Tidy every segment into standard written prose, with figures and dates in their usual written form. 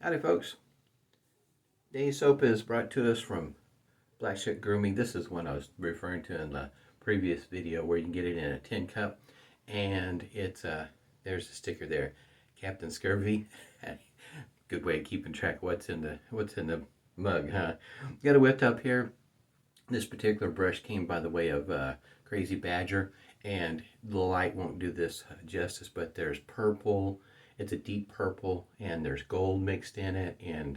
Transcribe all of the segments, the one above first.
Howdy folks. Today's soap is brought to us from Black Ship Grooming. This is one I was referring to in the previous video where you can get it in a tin cup. And it's, there's a sticker there. Captain Scurvy. Good way of keeping track of what's in the mug, huh? Got it whipped up here. This particular brush came by the way of Crazy Badger. And the light won't do this justice, but there's purple. It's a deep purple, and there's gold mixed in it, and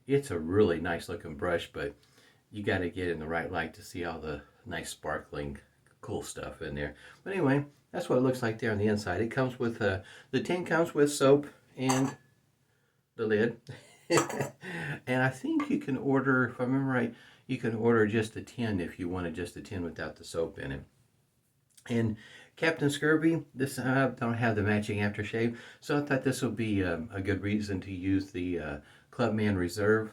it's a really nice looking brush, but you got to get in the right light to see all the nice sparkling cool stuff in there. But anyway, that's what it looks like there on the inside. It comes with the tin comes with soap and the lid. And I think you can order, if I remember right, you can order just a tin if you wanted just a tin without the soap in it. And Captain Scurvy, this I don't have the matching aftershave, so I thought this would be a good reason to use the Clubman Reserve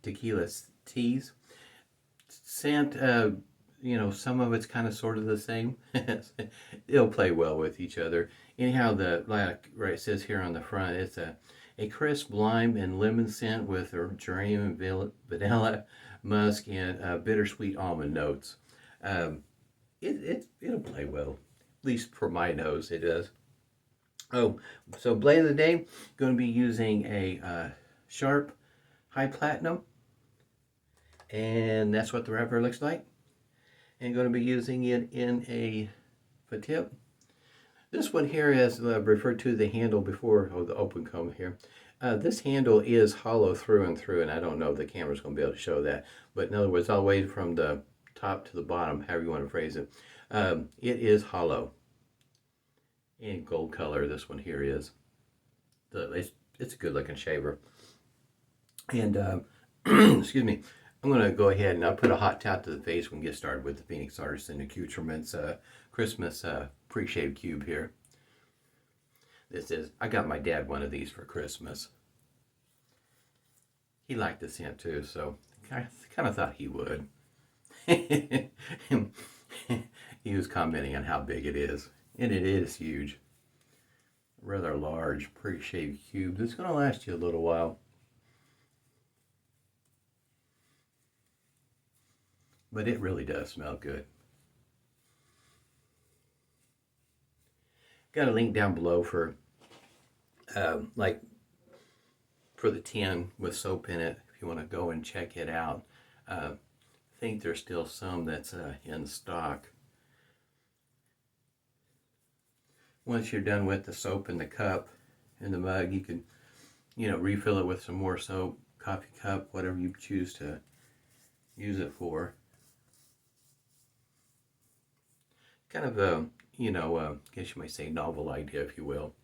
Tequila Tease. Scent, some of it's kind of sort of the same. It'll play well with each other. Anyhow, like it says here on the front, it's a crisp lime and lemon scent with geranium, vanilla, musk, and bittersweet almond notes. It'll play well, at least for my nose it does. Oh, so blade of the day, going to be using a Sharp High Platinum, and that's what the wrapper looks like. And going to be using it in a Fatip. This one here is referred to the handle before, the open comb here. This handle is hollow through and through, and I don't know if the camera's going to be able to show that, but in other words, all the way from the top to the bottom, however you want to phrase it, it is hollow. And gold color, this one here is. It's a good looking shaver. And, excuse me, I'm going to go ahead and I'll put a hot towel to the face when we get started with the Phoenix Artisan Accoutrements Christmas pre-shave cube here. I got my dad one of these for Christmas. He liked the scent too, so I kind of thought he would. He was commenting on how big it is, and it is huge. Rather large pre-shaved cube. It's going to last you a little while. But it really does smell good. Got a link down below for for the tin with soap in it if you want to go and check it out. I think there's still some that's in stock. Once you're done with the soap in the cup, in the mug, you can, refill it with some more soap, coffee cup, whatever you choose to use it for. Kind of a, I guess you might say novel idea, if you will.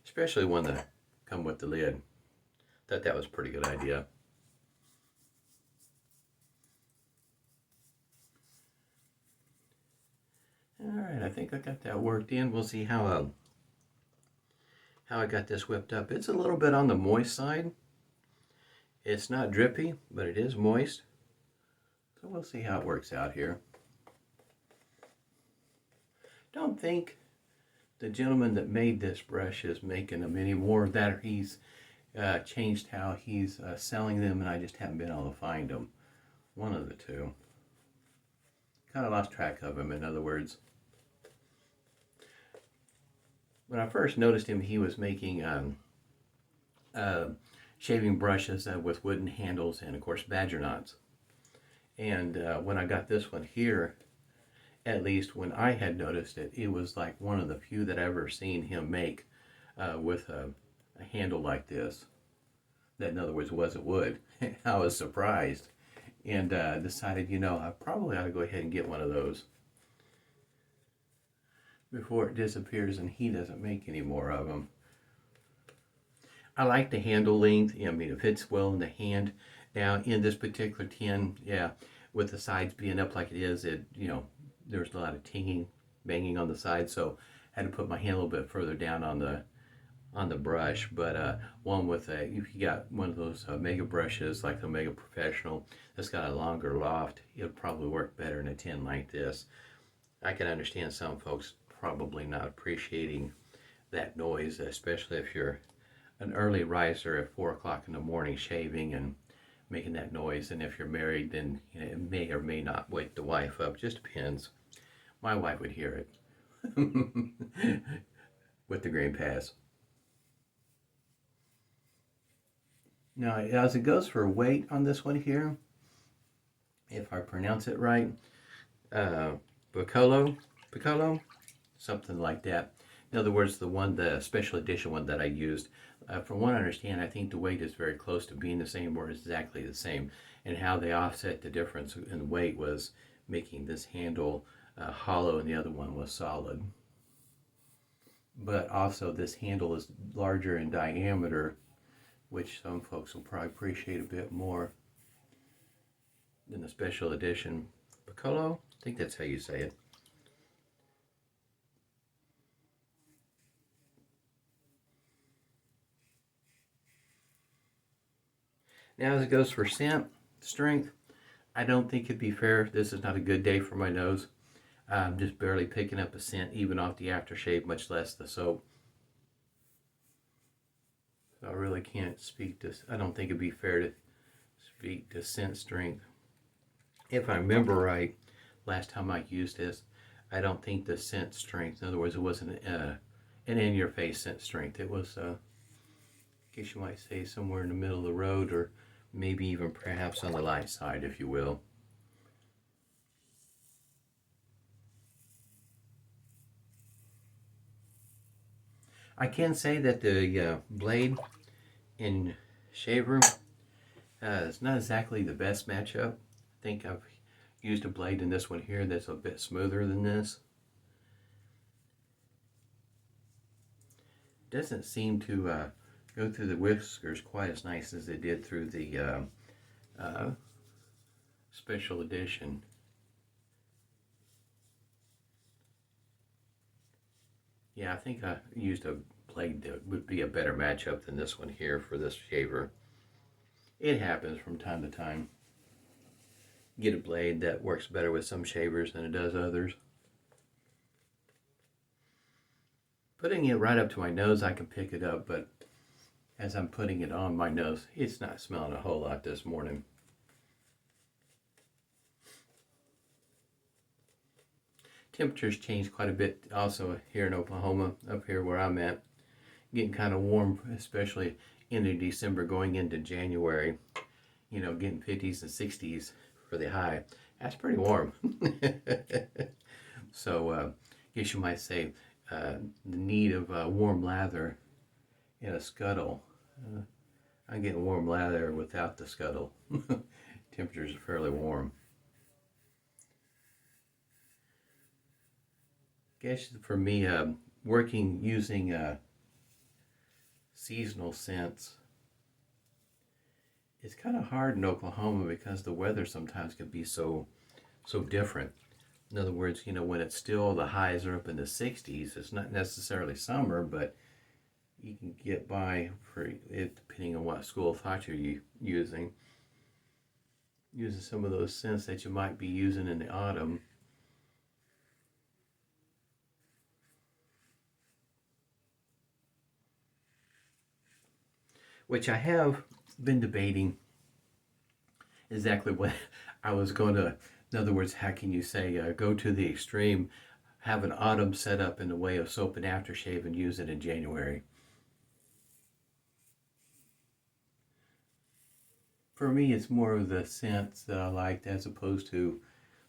Especially one that come with the lid. Thought that was a pretty good idea. Alright, I think I got that worked in. We'll see how I got this whipped up. It's a little bit on the moist side. It's not drippy, but it is moist. So we'll see how it works out here. Don't think the gentleman that made this brush is making them anymore. That or he's changed how he's selling them, and I just haven't been able to find them. One of the two. Kind of lost track of him, in other words. When I first noticed him, he was making shaving brushes with wooden handles and, of course, badger knots. And when I got this one here, at least when I had noticed it, it was like one of the few that I've ever seen him make with a handle like this. That, in other words, wasn't wood. I was surprised and decided, I probably ought to go ahead and get one of those before it disappears and he doesn't make any more of them. I like the handle length. It fits well in the hand. Now, in this particular tin, with the sides being up like it is, there's a lot of tinging, banging on the side, so I had to put my hand a little bit further down on the brush. But one with if you got one of those Mega brushes like the Mega Professional that's got a longer loft, it'll probably work better in a tin like this. I can understand some folks probably not appreciating that noise, especially if you're an early riser at 4 o'clock in the morning, shaving and making that noise. And if you're married, then it may or may not wake the wife up. Just depends. My wife would hear it with the green pass. Now, as it goes for weight on this one here, if I pronounce it right, Piccolo, something like that. In other words, the special edition one that I used, from what I understand, I think the weight is very close to being the same or exactly the same. And how they offset the difference in weight was making this handle hollow and the other one was solid. But also this handle is larger in diameter, which some folks will probably appreciate a bit more than the special edition. Piccolo? I think that's how you say it. Now as it goes for scent, strength, I don't think it'd be fair. This is not a good day for my nose. I'm just barely picking up a scent even off the aftershave, much less the soap. So I really can't speak to, I don't think it'd be fair to speak to scent strength. If I remember right, last time I used this, I don't think the scent strength, in other words, it wasn't an in-your-face scent strength. It was, I guess you might say, somewhere in the middle of the road, or maybe even perhaps on the light side, if you will. I can say that the blade in shave room is not exactly the best matchup. I think I've used a blade in this one here that's a bit smoother than this. Doesn't seem to go through the whiskers quite as nice as it did through the special edition. Yeah, I think I used a blade that would be a better matchup than this one here for this shaver. It happens from time to time. Get a blade that works better with some shavers than it does others. Putting it right up to my nose, I can pick it up, but as I'm putting it on my nose, it's not smelling a whole lot this morning. Temperatures change quite a bit also here in Oklahoma, up here where I'm at. Getting kind of warm, especially into December going into January. You know, getting 50s and 60s for the high. That's pretty warm. So I guess you might say the need of warm lather in a scuttle. I'm getting warm lather without the scuttle. Temperatures are fairly warm. Guess for me, working using seasonal scents, it's kind of hard in Oklahoma because the weather sometimes can be so different. In other words, you know, when it's still, the highs are up in the 60s, it's not necessarily summer, but you can get by for it depending on what school of thought you're using some of those scents that you might be using in the autumn. Which I have been debating exactly what I was going to, in other words, how can you say, go to the extreme, have an autumn set up in the way of soap and aftershave and use it in January. For me, it's more of the scents that I liked as opposed to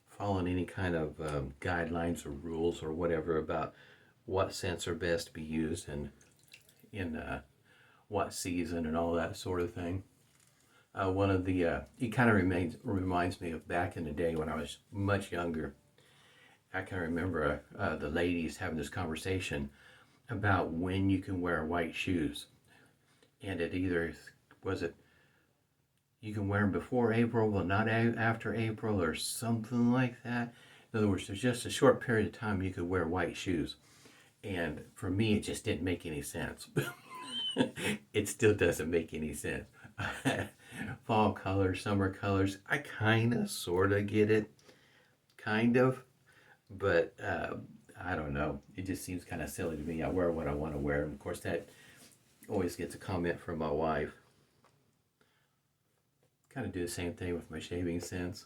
following any kind of guidelines or rules or whatever about what scents are best to be used and in what season and all that sort of thing. One of the, it kind of reminds me of back in the day when I was much younger. I can remember the ladies having this conversation about when you can wear white shoes. And it either, was it, you can wear them before April, but not after April or something like that. In other words, there's just a short period of time you could wear white shoes. And for me, it just didn't make any sense. It still doesn't make any sense. Fall colors, summer colors, I kind of, sort of get it. Kind of. But I don't know. It just seems kind of silly to me. I wear what I want to wear. And of course, that Always gets a comment from my wife. Kind of do the same thing with my shaving sense.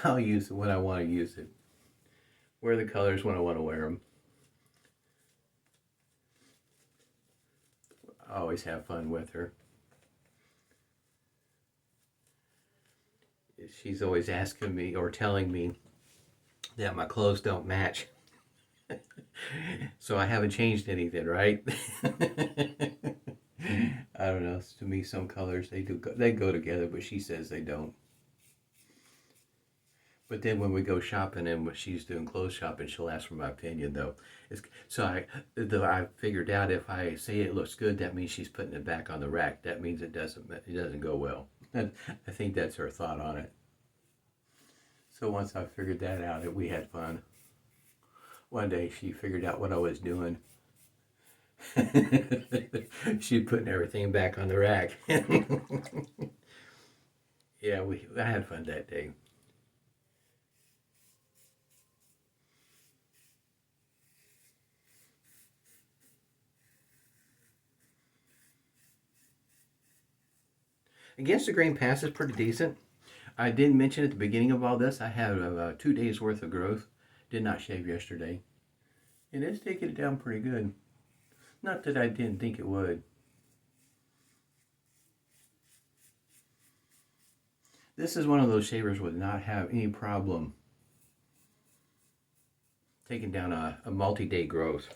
I'll use it when I want to use it. Wear the colors when I want to wear them. I always have fun with her. She's always asking me or telling me that my clothes don't match. So I haven't changed anything, right? I don't know. To me, some colors they go together, but she says they don't. But then when we go shopping and when she's doing clothes shopping, she'll ask for my opinion though. I figured out if I say it looks good, that means she's putting it back on the rack. That means it doesn't go well. I think that's her thought on it. So once I figured that out, we had fun. One day she figured out what I was doing. She's putting everything back on the rack. Yeah, I had fun that day. Against the grain pass is pretty decent. I did mention at the beginning of all this, I had 2 days worth of growth. Did not shave yesterday. And it's taking it down pretty good. Not that I didn't think it would. This is one of those shavers would not have any problem taking down a multi-day growth.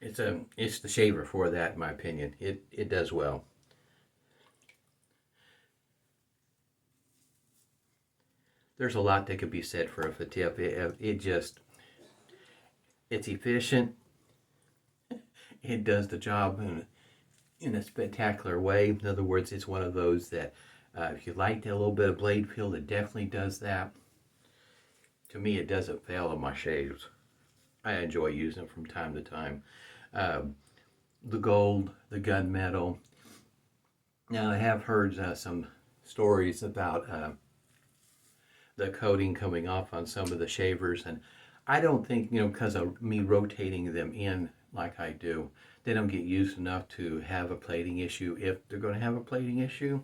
It's the shaver for that, in my opinion. It does well. There's a lot that could be said for a Fatip. It's efficient. It does the job in a spectacular way. In other words, it's one of those that if you like a little bit of blade feel, it definitely does that. To me, it doesn't fail on my shaves. I enjoy using them from time to time. The gold, the gunmetal. Now, I have heard some stories about the coating coming off on some of the shavers, and I don't think, because of me rotating them in like I do, they don't get used enough to have a plating issue if they're going to have a plating issue.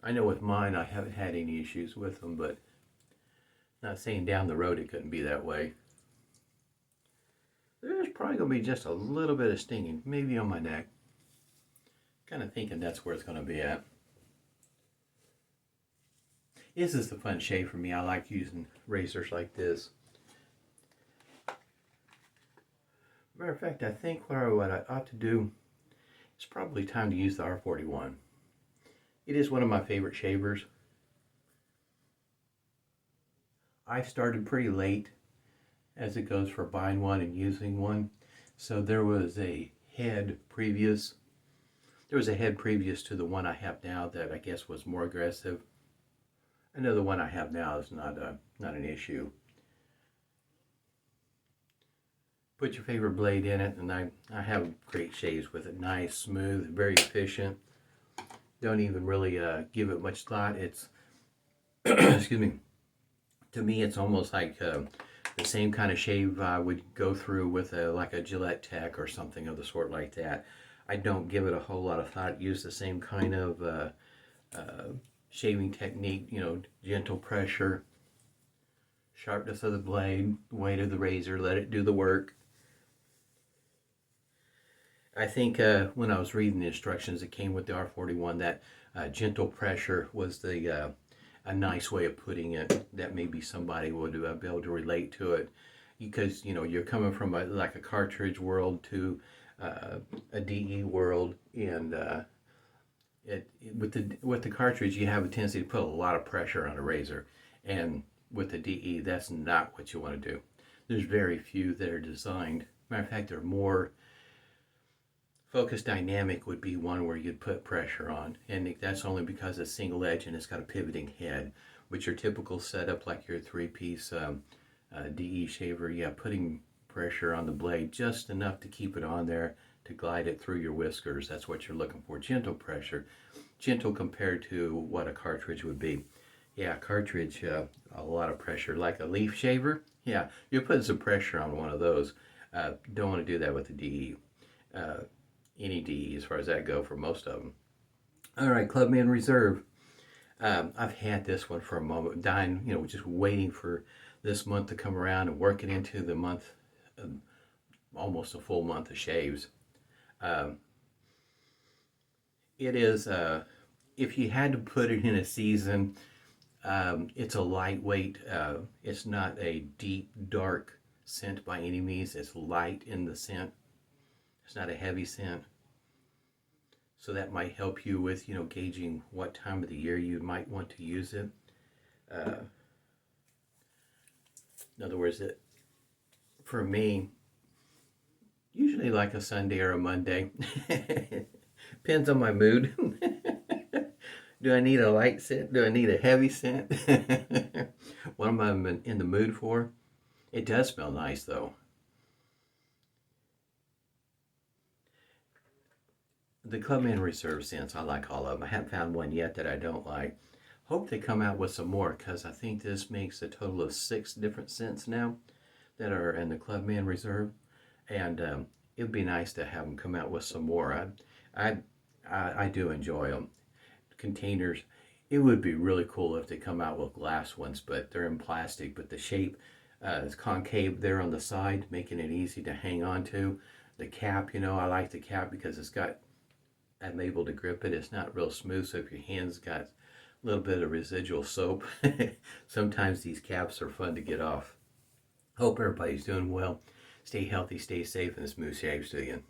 I know with mine I haven't had any issues with them, but not saying down the road it couldn't be that way. There's probably going to be just a little bit of stinging, maybe on my neck. Kind of thinking that's where it's going to be at. This is the fun shave for me. I like using razors like this. Matter of fact, I think what I ought to do, it's probably time to use the R41. It is one of my favorite shavers. I started pretty late as it goes for buying one and using one. So there was a head previous to the one I have now that I guess was more aggressive. I know the one I have now is not an issue. Put your favorite blade in it, and I have great shaves with it. Nice, smooth, very efficient. Don't even really give it much thought. It's, excuse me, to me it's almost like the same kind of shave I would go through with like a Gillette Tech or something of the sort like that. I don't give it a whole lot of thought. Use the same kind of shaving technique, gentle pressure, sharpness of the blade, weight of the razor, let it do the work. I think when I was reading the instructions that came with the R41, that gentle pressure was a nice way of putting it, that maybe somebody would be able to relate to it, because you're coming from like a cartridge world to a DE world, and with the cartridge you have a tendency to put a lot of pressure on a razor, and with the DE that's not what you want to do. There's very few that are designed. Matter of fact, they're more focus dynamic would be one where you'd put pressure on, and that's only because it's single edge and it's got a pivoting head, which your typical setup like your three-piece DE shaver, putting pressure on the blade just enough to keep it on there to glide it through your whiskers. That's what you're looking for. Gentle pressure, gentle compared to what a cartridge would be. Cartridge, a lot of pressure, like a leaf shaver. You're putting some pressure on one of those. Don't want to do that with the DE. Any DE as far as that go for most of them. All right, Clubman Reserve. I've had this one for a moment, dying, just waiting for this month to come around and working into the month, almost a full month of shaves. It is, if you had to put it in a season, it's a lightweight. It's not a deep, dark scent by any means. It's light in the scent. It's not a heavy scent. So that might help you with, gauging what time of the year you might want to use it. In other words, for me, usually like a Sunday or a Monday. Depends on my mood. Do I need a light scent? Do I need a heavy scent? What am I in the mood for? It does smell nice though. The Clubman Reserve scents, I like all of them. I haven't found one yet that I don't like. Hope they come out with some more, because I think this makes a total of 6 different scents now that are in the Clubman Reserve. And it would be nice to have them come out with some more. I do enjoy them. Containers, it would be really cool if they come out with glass ones, but they're in plastic. But the shape is concave there on the side, making it easy to hang on to. The cap, I like the cap because I'm able to grip it. It's not real smooth, so if your hands got a little bit of residual soap, sometimes these caps are fun to get off. Hope everybody's doing well. Stay healthy, stay safe, and smooth shaves to you.